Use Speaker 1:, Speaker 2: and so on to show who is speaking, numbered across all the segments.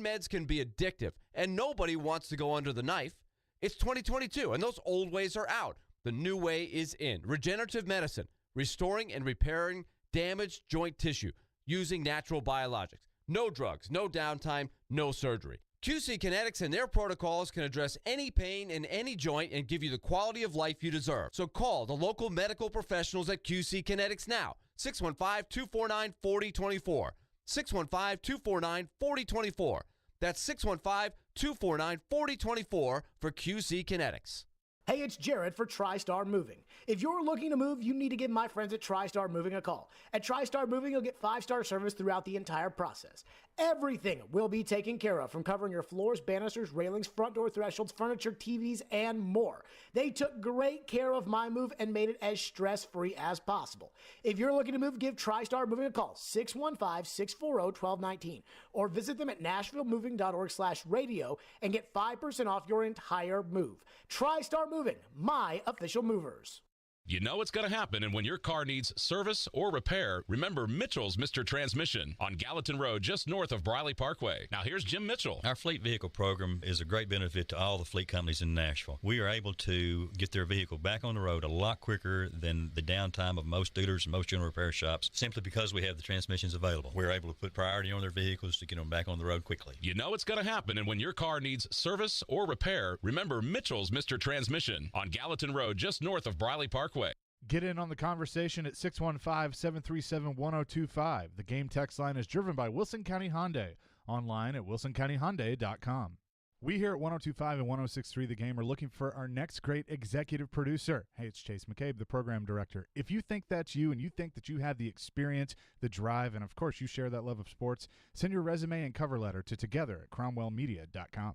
Speaker 1: Meds can be addictive, and nobody wants to go under the knife. It's 2022, and those old ways are out. The new way is in. Regenerative medicine, restoring and repairing damaged joint tissue using natural biologics. No drugs, no downtime, no surgery. QC Kinetics and their protocols can address any pain in any joint and give you the quality of life you deserve. So call the local medical professionals at QC Kinetics now. 615-249-4024. 615-249-4024. That's 615-249-4024 for QC Kinetics.
Speaker 2: Hey, it's Jared for TriStar Moving. If you're looking to move, you need to give my friends at TriStar Moving a call. At TriStar Moving, you'll get 5-star service throughout the entire process. Everything will be taken care of, from covering your floors, banisters, railings, front door thresholds, furniture, TVs, and more. They took great care of my move and made it as stress-free as possible. If you're looking to move, give TriStar Moving a call, 615-640-1219, or visit them at nashvillemoving.org/radio and get 5% off your entire move. TriStar Moving, my official movers.
Speaker 3: You know it's going to happen, and when your car needs service or repair, remember Mitchell's Mr. Transmission on Gallatin Road, just north of Briley Parkway. Now here's Jim Mitchell.
Speaker 4: Our fleet vehicle program is a great benefit to all the fleet companies in Nashville. We are able to get their vehicle back on the road a lot quicker than the downtime of most dealers and most general repair shops, simply because we have the transmissions available. We're able to put priority on their vehicles to get them back on the road quickly.
Speaker 3: You know it's going to happen, and when your car needs service or repair, remember Mitchell's Mr. Transmission on Gallatin Road, just north of Briley Parkway.
Speaker 5: Get in on the conversation at 615-737-1025. The game text line is driven by Wilson County Hyundai. Online at wilsoncountyhyundai.com. We here at 102.5 and 106.3 The Game are looking for our next great executive producer. Hey, it's Chase McCabe, the program director. If you think that's you and you think that you have the experience, the drive, and of course you share that love of sports, send your resume and cover letter to together@cromwellmedia.com.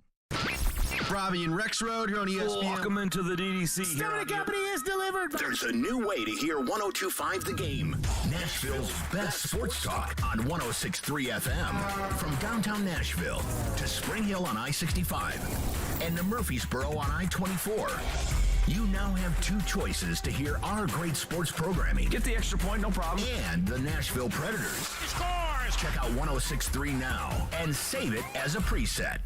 Speaker 6: Robbie and Rex Road here on ESPN.
Speaker 7: Welcome into the DDC.
Speaker 2: Stomach Company is delivered.
Speaker 6: There's a new way to hear 102.5 The Game. Nashville's best sports talk on 106.3 FM. From downtown Nashville to Spring Hill on I-65 and to Murfreesboro on I-24. You now have two choices to hear our great sports programming.
Speaker 7: Get the extra point, no problem.
Speaker 6: And the Nashville Predators.
Speaker 7: He scores!
Speaker 6: Check out 106.3 now and save it as a preset.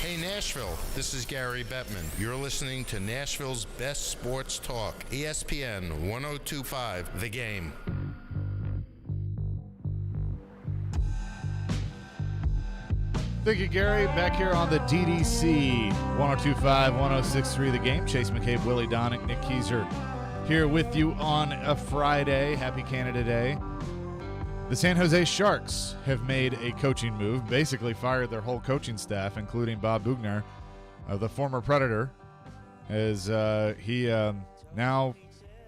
Speaker 8: Hey Nashville, this is Gary Bettman. You're listening to Nashville's best sports talk, ESPN 102.5 The Game.
Speaker 5: Thank you, Gary. Back here on the DDC 102.5, 106.3 The Game. Chase McCabe, Willie Daunic, Nick Keyser here with you on a Friday. Happy Canada Day. The San Jose Sharks have made a coaching move, basically fired their whole coaching staff, including Bob Bugner, the former Predator, as he now,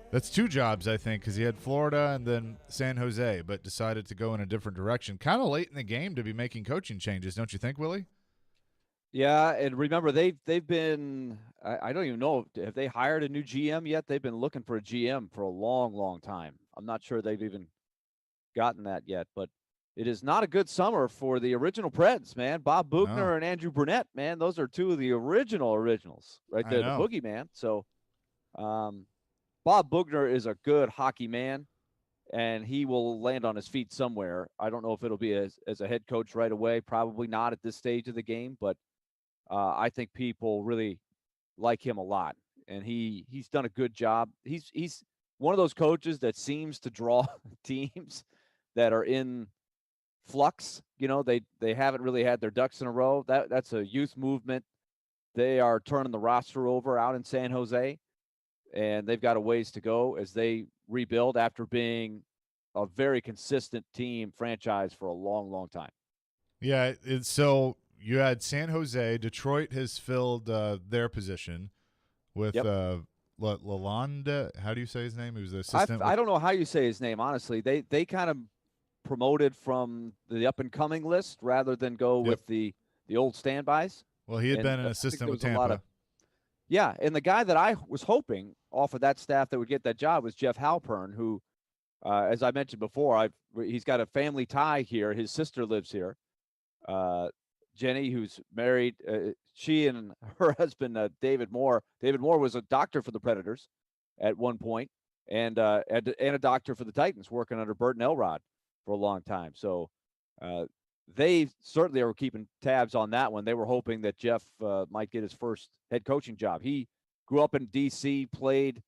Speaker 5: that's two jobs, I think, because he had Florida and then San Jose, but decided to go in a different direction. Kind of late in the game to be making coaching changes, don't you think, Willie?
Speaker 9: Yeah, and remember, they've been, I don't even know, have they hired a new GM yet? They've been looking for a GM for a long, long time. I'm not sure they've even gotten that yet, but it is not a good summer for the original Preds, man. Bob Bugner and Andrew Burnett, man, those are two of the originals right there, the boogeyman. So Bob Bugner is a good hockey man, and he will land on his feet somewhere. I don't know if it'll be as a head coach right away, probably not at this stage of the game, but I think people really like him a lot, and he's done a good job. He's one of those coaches that seems to draw teams that are in flux. You know, they haven't really had their ducks in a row. That's a youth movement. They are turning the roster over out in San Jose, and they've got a ways to go as they rebuild after being a very consistent team franchise for a long, long time.
Speaker 5: Yeah, so you had San Jose. Detroit has filled their position with Lalonde. How do you say his name? He was the assistant.
Speaker 9: I don't know how you say his name, honestly. They kind of promoted from the up-and-coming list rather than go with the old standbys.
Speaker 5: Well, he had been an assistant with Tampa.
Speaker 9: And the guy that I was hoping off of that staff that would get that job was Jeff Halpern, who, as I mentioned before, he's got a family tie here. His sister lives here. Jenny, who's married, she and her husband, David Moore. David Moore was a doctor for the Predators at one point, and a doctor for the Titans, working under Burton Elrod for a long time. So they certainly are keeping tabs on that one. They were hoping that Jeff might get his first head coaching job. He grew up in D.C., played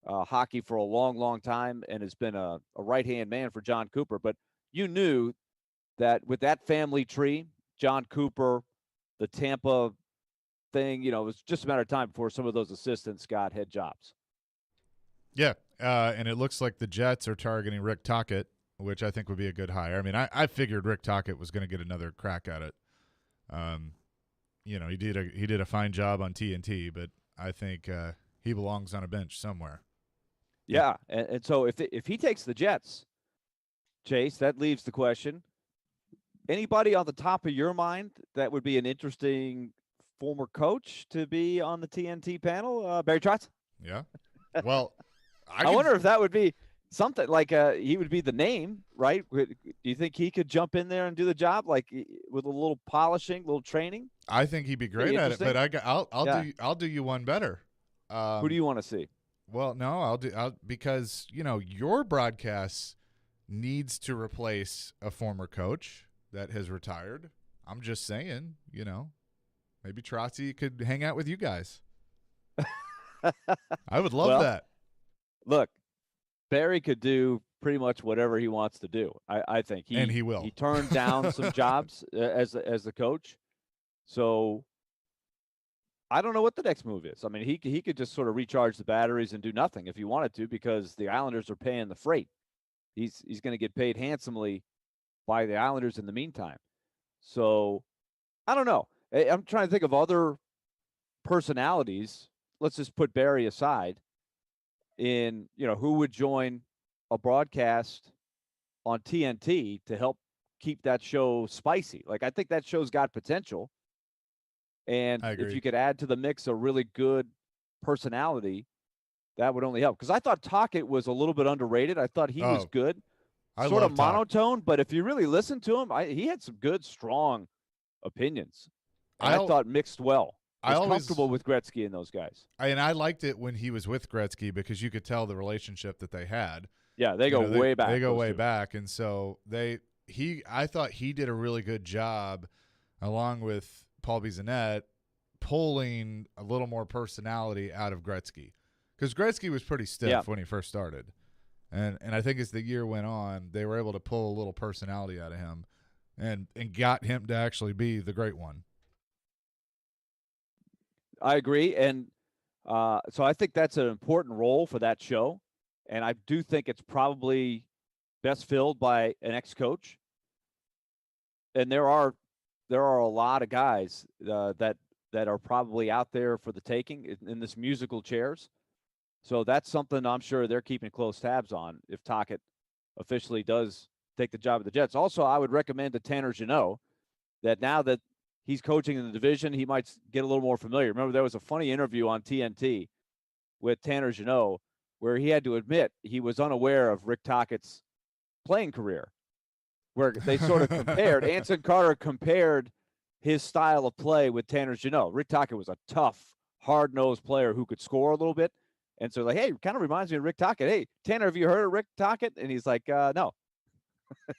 Speaker 9: hockey for a long, long time, and has been a right-hand man for John Cooper. But you knew that with that family tree, John Cooper, the Tampa thing, it was just a matter of time before some of those assistants got head jobs.
Speaker 5: Yeah, and it looks like the Jets are targeting Rick Tocchet, which I think would be a good hire. I mean, I figured Rick Tocchet was going to get another crack at it. He did a fine job on TNT, but I think he belongs on a bench somewhere.
Speaker 9: Yeah, and so if he takes the Jets, Chase, that leaves the question: anybody on the top of your mind that would be an interesting former coach to be on the TNT panel? Barry Trotz?
Speaker 5: Yeah. Well,
Speaker 9: I wonder if that would be something like he would be the name, right? Do you think he could jump in there and do the job, like with a little polishing, a little training?
Speaker 5: I think he'd be great at it, but I'll do you one better.
Speaker 9: Who do you want to see?
Speaker 5: Well, no, because your broadcast needs to replace a former coach that has retired. I'm just saying, maybe Trotzy could hang out with you guys. I would love that.
Speaker 9: Look, Barry could do pretty much whatever he wants to do. I think
Speaker 5: and he will.
Speaker 9: He turned down some jobs as the coach, so I don't know what the next move is. I mean, he could just sort of recharge the batteries and do nothing if he wanted to, because the Islanders are paying the freight. He's going to get paid handsomely by the Islanders in the meantime. So I don't know. I'm trying to think of other personalities. Let's just put Barry aside. In who would join a broadcast on TNT to help keep that show spicy. Like, I think that show's got potential. And if you could add to the mix a really good personality, that would only help. Because I thought Tocchet was a little bit underrated. I thought he was good. Sort of monotone, but if you really listen to him, he had some good, strong opinions. And I thought mixed well. I was comfortable with Gretzky and those guys.
Speaker 5: And I liked it when he was with Gretzky because you could tell the relationship that they had.
Speaker 9: Yeah, they go way back.
Speaker 5: They go way back. And so I thought he did a really good job, along with Paul Bissonnette, pulling a little more personality out of Gretzky. Because Gretzky was pretty stiff when he first started. And I think as the year went on, they were able to pull a little personality out of him and got him to actually be the great one.
Speaker 9: I agree. And so I think that's an important role for that show. And I do think it's probably best filled by an ex-coach. And there are a lot of guys that are probably out there for the taking in this musical chairs. So that's something I'm sure they're keeping close tabs on if Tocchet officially does take the job of the Jets. Also, I would recommend to Tanner Jeannot that now that he's coaching in the division, he might get a little more familiar. Remember, there was a funny interview on TNT with Tanner Jeannot where he had to admit he was unaware of Rick Tocchet's playing career, where they sort of compared. Anson Carter compared his style of play with Tanner Jeannot. Rick Tocchet was a tough, hard-nosed player who could score a little bit. And so, like, hey, kind of reminds me of Rick Tocchet. Hey, Tanner, have you heard of Rick Tocchet? And he's like, no.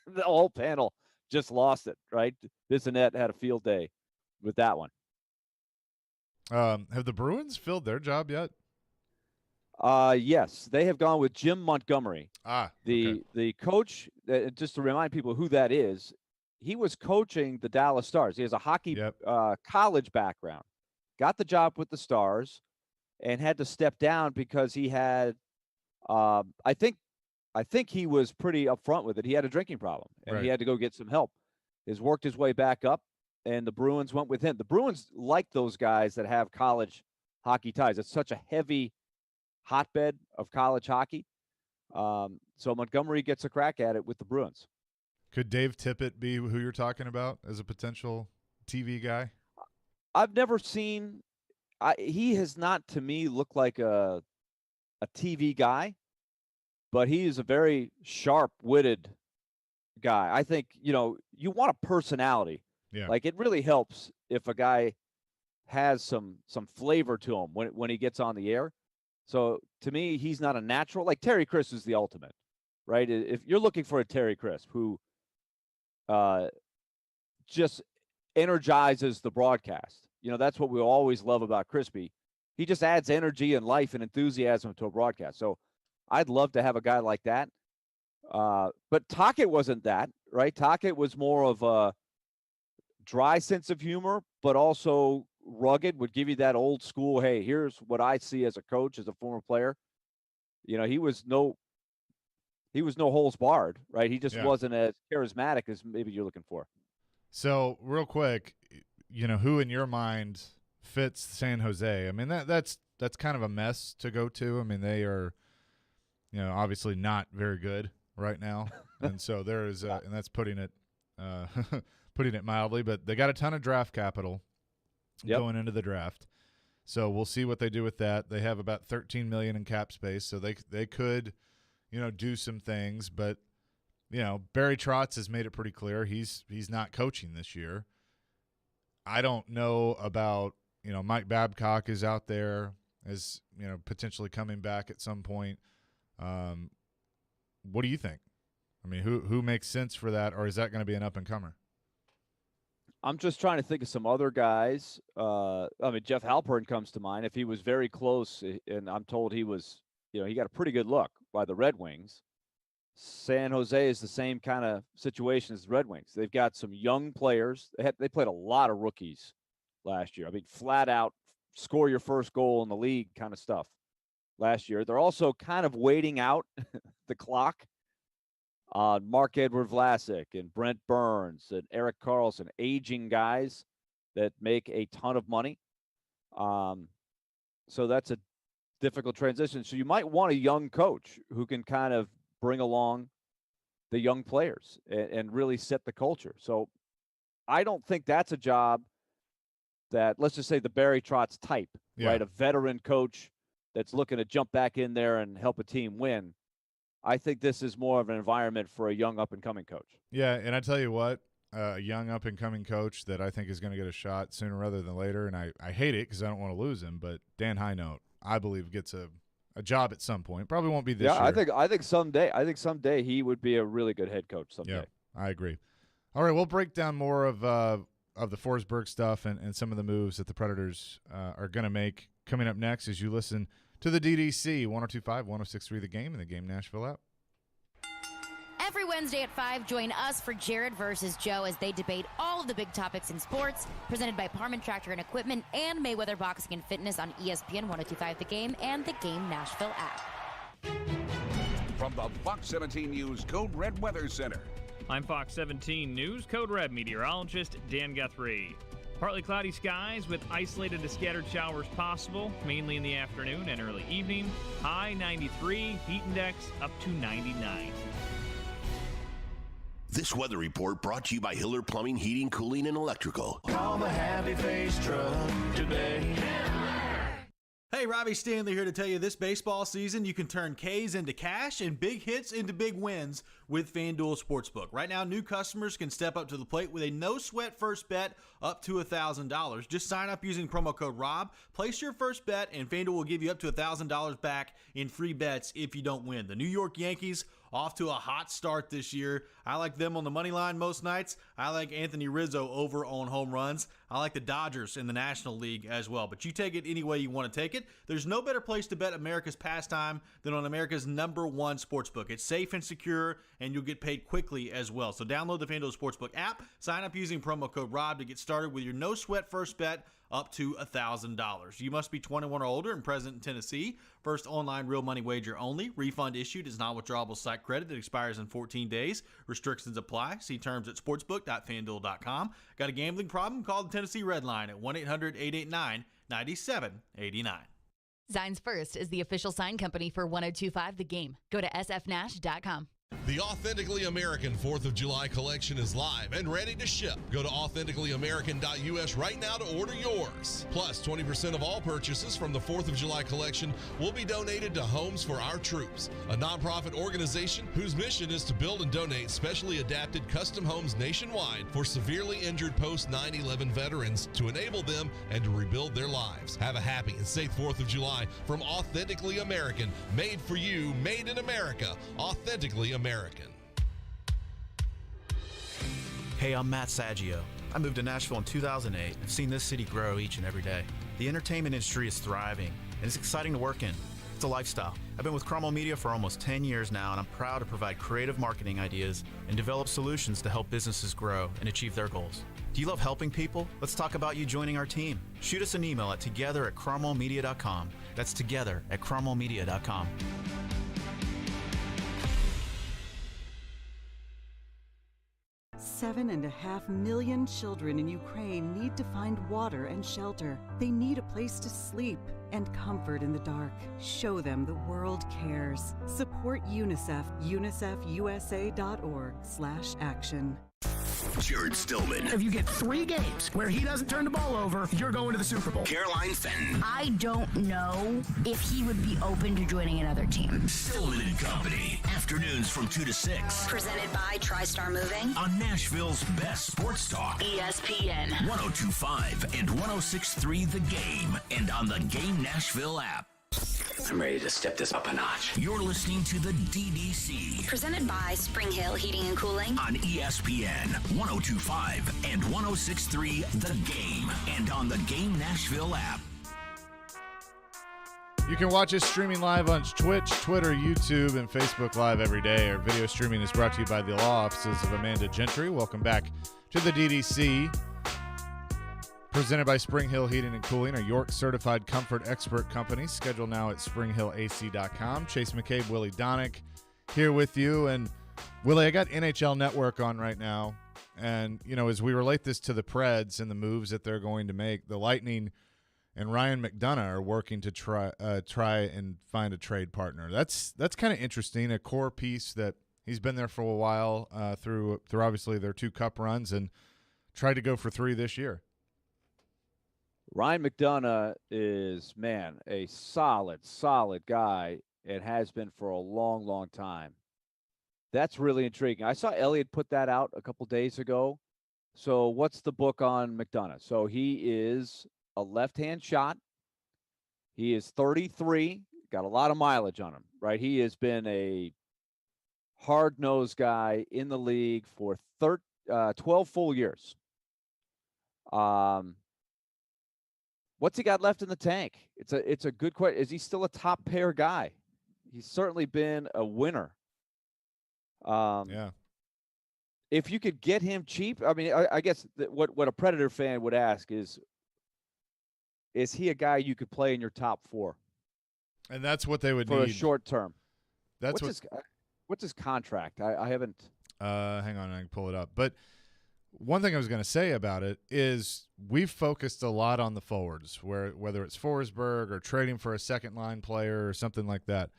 Speaker 9: The whole panel just lost it, right? Bissonnette had a field day with that one.
Speaker 5: Have the Bruins filled their job yet?
Speaker 9: Yes, they have gone with Jim Montgomery. The coach, just to remind people who that is, he was coaching the Dallas Stars. He has a hockey college background, got the job with the Stars, and had to step down because he had, I think he was pretty upfront with it. He had a drinking problem, and he had to go get some help. He's worked his way back up, and the Bruins went with him. The Bruins like those guys that have college hockey ties. It's such a heavy hotbed of college hockey. So Montgomery gets a crack at it with the Bruins.
Speaker 5: Could Dave Tippett be who you're talking about as a potential TV guy?
Speaker 9: I've never seen he has not, to me, looked like a TV guy, but he is a very sharp-witted guy. I think, you want a personality.
Speaker 5: Yeah.
Speaker 9: Like, it really helps if a guy has some flavor to him when he gets on the air. So, to me, he's not a natural. Like, Terry Crisp is the ultimate, right? If you're looking for a Terry Crisp who just energizes the broadcast. That's what we always love about Crispy. He just adds energy and life and enthusiasm to a broadcast. So I'd love to have a guy like that. But Tocchet wasn't that, right? Tocchet was more of a dry sense of humor, but also rugged, would give you that old school, hey, here's what I see as a coach, as a former player. He was no holes barred, right? He just wasn't as charismatic as maybe you're looking for.
Speaker 5: So real quick, who in your mind fits San Jose? I mean, that's kind of a mess to go to. I mean, they are, obviously not very good right now, and so there is, and that's putting it mildly. But they got a ton of draft capital going into the draft, so we'll see what they do with that. They have about $13 million in cap space, so they could, do some things. But Barry Trotz has made it pretty clear he's not coaching this year. I don't know about, Mike Babcock is out there as, potentially coming back at some point. What do you think? I mean, who makes sense for that, or is that going to be an up-and-comer?
Speaker 9: I'm just trying to think of some other guys. Jeff Halpern comes to mind. If he was very close, and I'm told he was, he got a pretty good look by the Red Wings. San Jose is the same kind of situation as the Red Wings. They've got some young players. They played a lot of rookies last year. I mean, flat out, score your first goal in the league kind of stuff last year. They're also kind of waiting out the clock on Mark-Edward Vlasic and Brent Burns and Eric Carlson, aging guys that make a ton of money. So that's a difficult transition. So you might want a young coach who can kind of bring along the young players and really set the culture. So I don't think that's a job that, let's just say, the Barry Trotz type, right? A veteran coach that's looking to jump back in there and help a team win. I think this is more of an environment for a young up-and-coming coach.
Speaker 5: Yeah, and I tell you what, a young up-and-coming coach that I think is going to get a shot sooner rather than later, and I hate it because I don't want to lose him, but Dan Highnote, I believe, gets a job at some point. Probably won't be this year.
Speaker 9: I think someday he would be a really good head coach someday.
Speaker 5: Yeah, I agree. All right, we'll break down more of the Forsberg stuff and some of the moves that the Predators are going to make coming up next as you listen to the DDC 102.5, 106.3 The Game and the Game Nashville app.
Speaker 10: Every Wednesday at 5, join us for Jared versus Joe as they debate all of the big topics in sports, presented by Parman Tractor and Equipment and Mayweather Boxing and Fitness on ESPN 102.5 The Game and the Game Nashville app.
Speaker 11: From the Fox 17 News Code Red Weather Center.
Speaker 12: I'm Fox 17 News Code Red meteorologist Dan Guthrie. Partly cloudy skies with isolated to scattered showers possible, mainly in the afternoon and early evening. High 93, heat index up to 99.
Speaker 6: This weather report brought to you by Hiller Plumbing, Heating, Cooling, and Electrical.
Speaker 7: Call the Happy Face Truck today.
Speaker 13: Hey, Robbie Stanley here to tell you this baseball season you can turn Ks into cash and big hits into big wins with FanDuel Sportsbook. Right now, new customers can step up to the plate with a no-sweat first bet up to $1,000. Just sign up using promo code ROB, place your first bet, and FanDuel will give you up to $1,000 back in free bets if you don't win. The New York Yankees off to a hot start this year. I like them on the money line most nights. I like Anthony Rizzo over on home runs. I like the Dodgers in the National League as well. But you take it any way you want to take it. There's no better place to bet America's pastime than on America's #1 sportsbook. It's safe and secure, and you'll get paid quickly as well. So download the FanDuel Sportsbook app. Sign up using promo code ROB to get started with your no-sweat first bet up to $1,000. You must be 21 or older and present in Tennessee. First online real money wager only. Refund issued is not withdrawable site credit that expires in 14 days. Restrictions apply. See terms at sportsbook.fanduel.com. Got a gambling problem? Call the Tennessee Red Line at 1-800-889-9789.
Speaker 14: Zines First is the official sign company for 102.5 The Game. Go to sfnash.com.
Speaker 15: The Authentically American 4th of July collection is live and ready to ship. Go to authenticallyamerican.us right now to order yours. Plus, 20% of all purchases from the 4th of July collection will be donated to Homes for Our Troops, a nonprofit organization whose mission is to build and donate specially adapted custom homes nationwide for severely injured post-9/11 veterans to enable them and to rebuild their lives. Have a happy and safe 4th of July from Authentically American. Made for you, made in America. Authentically American.
Speaker 16: Hey, I'm Matt Saggio. I moved to Nashville in 2008 and have seen this city grow each and every day. The entertainment industry is thriving, and it's exciting to work in. It's a lifestyle. I've been with Cromwell Media for almost 10 years now, and I'm proud to provide creative marketing ideas and develop solutions to help businesses grow and achieve their goals. Do you love helping people? Let's talk about you joining our team. Shoot us an email at together@cromwellmedia.com. That's together@cromwellmedia.com.
Speaker 17: $7.5 million children in Ukraine need to find water and shelter. They need a place to sleep and comfort in the dark. Show them the world cares. Support UNICEF, unicefusa.org/action.
Speaker 6: Jared Stillman.
Speaker 18: If you get 3 games where he doesn't turn the ball over, you're going to the Super Bowl.
Speaker 6: Caroline Fenton.
Speaker 19: I don't know if he would be open to joining another team.
Speaker 6: Stillman and Company. Afternoons from 2 to 6.
Speaker 19: Presented by TriStar Moving.
Speaker 6: On Nashville's best sports talk.
Speaker 19: ESPN.
Speaker 6: 102.5 and 106.3 The Game. And on the Game Nashville app.
Speaker 18: I'm ready to step this up a notch.
Speaker 6: You're listening to the DDC.
Speaker 19: Presented by Spring Hill Heating and Cooling.
Speaker 6: On ESPN 102.5 and 106.3 The Game. And on the Game Nashville app.
Speaker 5: You can watch us streaming live on Twitch, Twitter, YouTube, and Facebook Live every day. Our video streaming is brought to you by the law offices of Amanda Gentry. Welcome back to the DDC. Presented by Spring Hill Heating and Cooling, a York certified comfort expert company. Schedule now at springhillac.com. Chase McCabe, Willie Daunic here with you. And Willie, I got NHL Network on right now. And, you know, as we relate this to the Preds and the moves that they're going to make, the Lightning and Ryan McDonough are working to try and find a trade partner. That's kind of interesting, a core piece that he's been there for a while through obviously their 2 cup runs and tried to go for 3 this year.
Speaker 9: Ryan McDonough is, man, a solid guy and has been for a long, long time. That's really intriguing. I saw Elliot put that out a couple days ago. So what's the book on McDonough? So he is a left-hand shot. He is 33, got a lot of mileage on him, right? He has been a hard-nosed guy in the league for 12 full years. What's he got left in the tank? It's a good question. Is he still a top pair guy? He's certainly been a winner.
Speaker 5: Yeah.
Speaker 9: If you could get him cheap, I mean, I guess what a Predator fan would ask is he a guy you could play in your top 4?
Speaker 5: And that's what they would
Speaker 9: for
Speaker 5: need.
Speaker 9: A short term.
Speaker 5: What's
Speaker 9: his contract? I haven't.
Speaker 5: Hang on, I can pull it up. But one thing I was going to say about it is we've focused a lot on the forwards, whether it's Forsberg or trading for a second line player or something like that.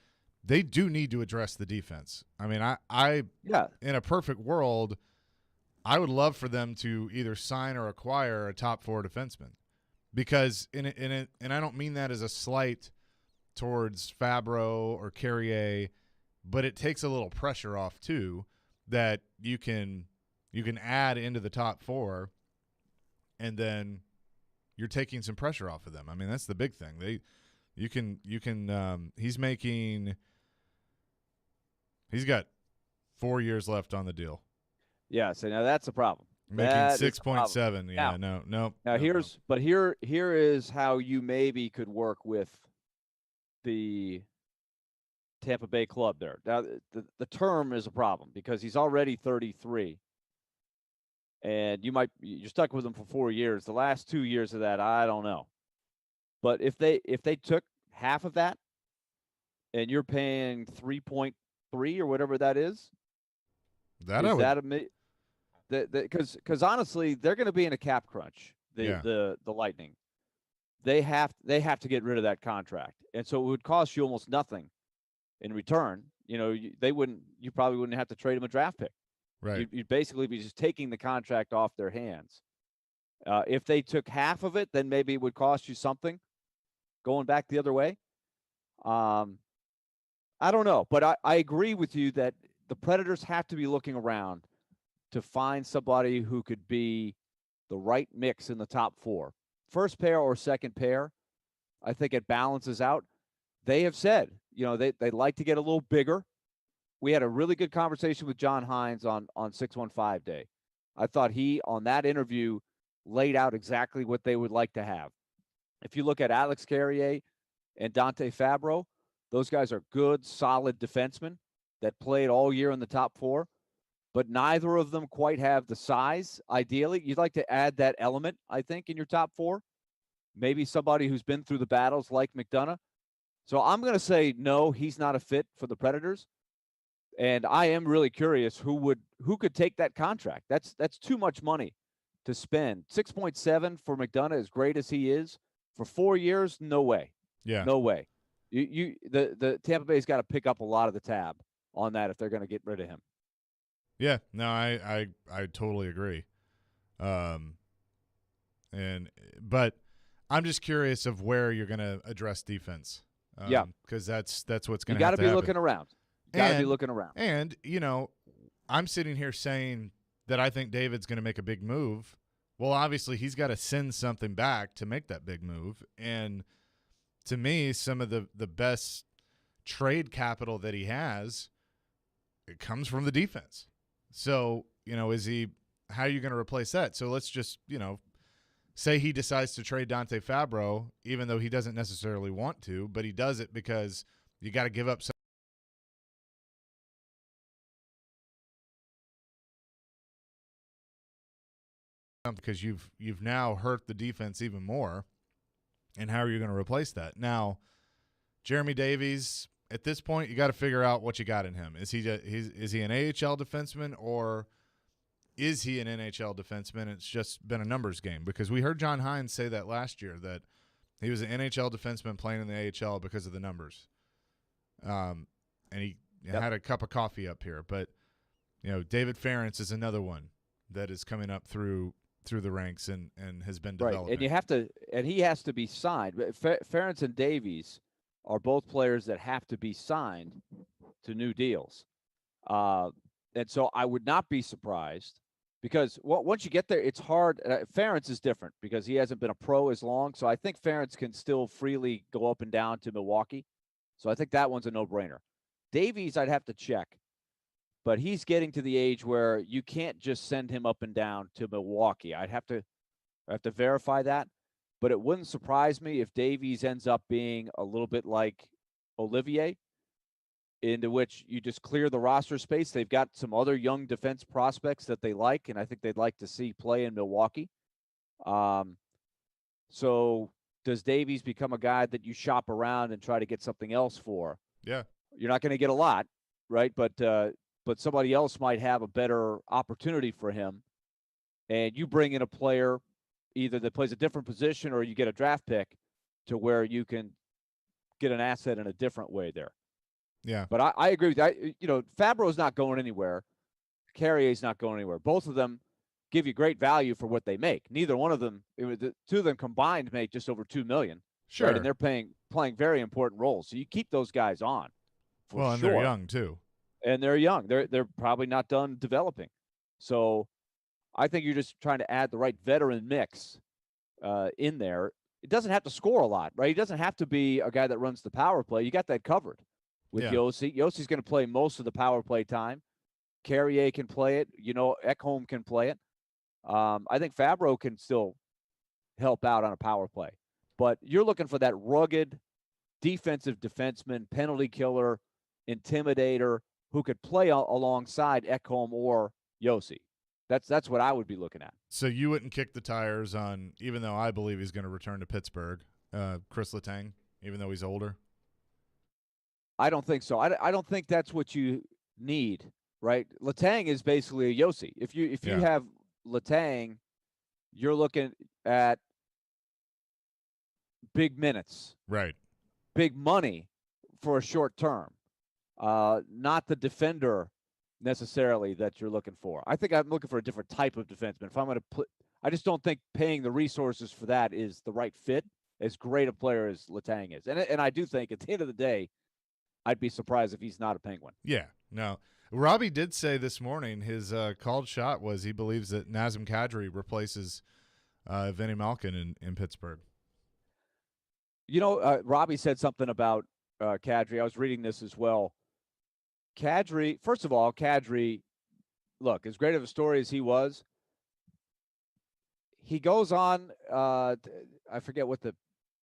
Speaker 5: They do need to address the defense. I mean, in a perfect world, I would love for them to either sign or acquire a top 4 defenseman, because and I don't mean that as a slight towards Fabro or Carrier, but it takes a little pressure off too, that you can add into the top 4, and then you're taking some pressure off of them. I mean, that's the big thing. He's got 4 years left on the deal.
Speaker 9: Yeah, so now that's a problem.
Speaker 5: Making 6.7. Yeah, no.
Speaker 9: Now here is how you maybe could work with the Tampa Bay club there. Now the term is a problem because he's already 33. And you're stuck with him for 4 years. The last 2 years of that, I don't know. But if they took half of that, and you're paying 3.3 or whatever that is, because honestly, they're going to be in a cap crunch. The Lightning, they have to get rid of that contract, and so it would cost you almost nothing in return. You know, you probably wouldn't have to trade him a draft pick.
Speaker 5: Right.
Speaker 9: You'd basically be just taking the contract off their hands. If they took half of it, then maybe it would cost you something going back the other way. I don't know, but I agree with you that the Predators have to be looking around to find somebody who could be the right mix in the top 4. First pair or second pair, I think it balances out. They have said, they like to get a little bigger. We had a really good conversation with John Hines on 615 Day. I thought he, on that interview, laid out exactly what they would like to have. If you look at Alex Carrier and Dante Fabro, those guys are good, solid defensemen that played all year in the top 4, but neither of them quite have the size. Ideally, you'd like to add that element, I think, in your top 4. Maybe somebody who's been through the battles like McDonough. So I'm going to say no, he's not a fit for the Predators. And I am really curious who could take that contract. That's too much money to spend. 6.7 for McDonough, as great as he is, for 4 years, no way.
Speaker 5: Yeah.
Speaker 9: No way. The Tampa Bay's got to pick up a lot of the tab on that if they're going to get rid of him.
Speaker 5: Yeah, no, I totally agree. But I'm just curious of where you're going to address defense. Because that's what's going to happen.
Speaker 9: You got to be looking around. Got to be looking around.
Speaker 5: And, I'm sitting here saying that I think David's going to make a big move. Well, obviously, he's got to send something back to make that big move. And to me, some of the best trade capital that he has, it comes from the defense. So, how are you going to replace that? So let's just, say he decides to trade Dante Fabro, even though he doesn't necessarily want to, but he does it because you got to give up some. Because you've now hurt the defense even more, and how are you going to replace that? Now, Jeremy Davies, at this point, you got to figure out what you got in him. Is he an AHL defenseman, or is he an NHL defenseman? It's just been a numbers game, because we heard John Hines say that last year, that he was an NHL defenseman playing in the AHL because of the numbers. And he had a cup of coffee up here, but David Ferentz is another one that is coming up through the ranks and has been developing.
Speaker 9: Right, and he has to be signed. Ferentz and Davies are both players that have to be signed to new deals. And so I would not be surprised, because once you get there, it's hard. Ferentz is different because he hasn't been a pro as long. So I think Ferentz can still freely go up and down to Milwaukee. So I think that one's a no-brainer. Davies, I'd have to check. But he's getting to the age where you can't just send him up and down to Milwaukee. I have to verify that. But it wouldn't surprise me if Davies ends up being a little bit like Olivier, into which you just clear the roster space. They've got some other young defense prospects that they like, and I think they'd like to see play in Milwaukee. So does Davies become a guy that you shop around and try to get something else for?
Speaker 5: Yeah.
Speaker 9: You're not going to get a lot, right? But somebody else might have a better opportunity for him, and you bring in a player either that plays a different position, or you get a draft pick to where you can get an asset in a different way there.
Speaker 5: Yeah.
Speaker 9: But I agree with that. Fabro's not going anywhere. Carrier's not going anywhere. Both of them give you great value for what they make. Neither one of them, the two of them combined make just over $2 million.
Speaker 5: Sure.
Speaker 9: Right? And they're playing very important roles. So you keep those guys on.
Speaker 5: And they're young too.
Speaker 9: And they're young. They're probably not done developing. So I think you're just trying to add the right veteran mix in there. It doesn't have to score a lot, right? He doesn't have to be a guy that runs the power play. You got that covered with Yossi. Yossi's going to play most of the power play time. Carrier can play it. Ekholm can play it. I think Fabro can still help out on a power play. But you're looking for that rugged defensive defenseman, penalty killer, intimidator, who could play alongside Ekholm or Yossi. That's what I would be looking at.
Speaker 5: So you wouldn't kick the tires on, even though I believe he's going to return to Pittsburgh, Chris Letang, even though he's older?
Speaker 9: I don't think so. I don't think that's what you need, right? Letang is basically a Yossi. If you have Letang, you're looking at big minutes.
Speaker 5: Right.
Speaker 9: Big money for a short term. Not the defender necessarily that you're looking for. I think I'm looking for a different type of defenseman. If I'm going to I just don't think paying the resources for that is the right fit, as great a player as Letang is. And I do think at the end of the day, I'd be surprised if he's not a Penguin.
Speaker 5: Yeah, no. Robbie did say this morning his called shot was he believes that Nazem Kadri replaces Vinny Malkin in Pittsburgh.
Speaker 9: Robbie said something about Kadri. I was reading this as well. Kadri, first of all, look, as great of a story as he was, he goes on. I forget what the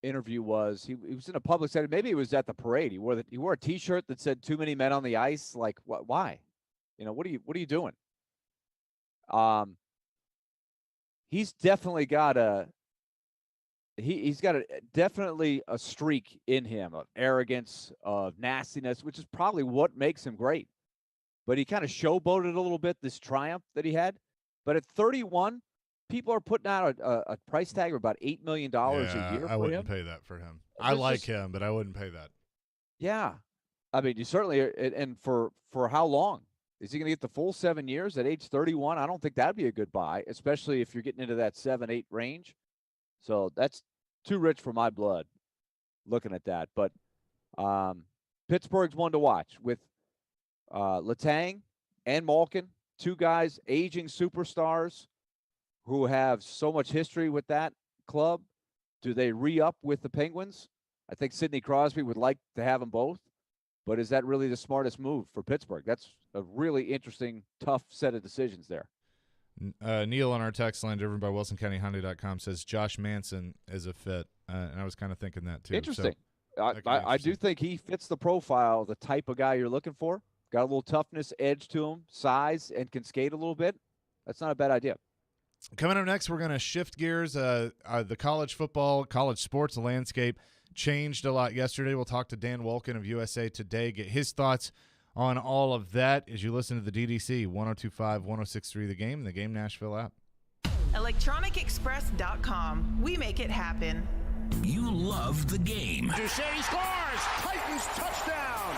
Speaker 9: interview was. He was in a public setting. Maybe it was at the parade. He wore a T-shirt that said "Too many men on the ice." Like, why? What are you doing? He's definitely got definitely a streak in him of arrogance, of nastiness, which is probably what makes him great. But he kind of showboated a little bit, this triumph that he had. But at 31, people are putting out a price tag of about $8 million a year.
Speaker 5: I wouldn't pay that for him. I like him, but I wouldn't pay that.
Speaker 9: Yeah. I mean, you certainly, and for how long? Is he going to get the full 7 years at age 31? I don't think that'd be a good buy, especially if you're getting into that 7-8 range. So that's too rich for my blood looking at that. But Pittsburgh's one to watch with Letang and Malkin, two guys, aging superstars who have so much history with that club. Do they re-up with the Penguins? I think Sidney Crosby would like to have them both. But is that really the smartest move for Pittsburgh? That's a really interesting, tough set of decisions there.
Speaker 5: Neil on our text line, driven by WilsonCountyHyundai.com, says Josh Manson is a fit. And I was kind of thinking that too.
Speaker 9: Interesting. So I do think he fits the profile, the type of guy you're looking for. Got a little toughness, edge to him, size, and can skate a little bit. That's not a bad idea.
Speaker 5: Coming up next, we're going to shift gears. The college football, college sports landscape changed a lot yesterday. We'll talk to Dan Wolken of USA Today, get his thoughts on all of that as you listen to the DDC 102.5, 106.3 The Game, and the Game Nashville app.
Speaker 20: ElectronicExpress.com. We make it happen.
Speaker 6: You love the game.
Speaker 7: Duchesne scores! Titans touchdown!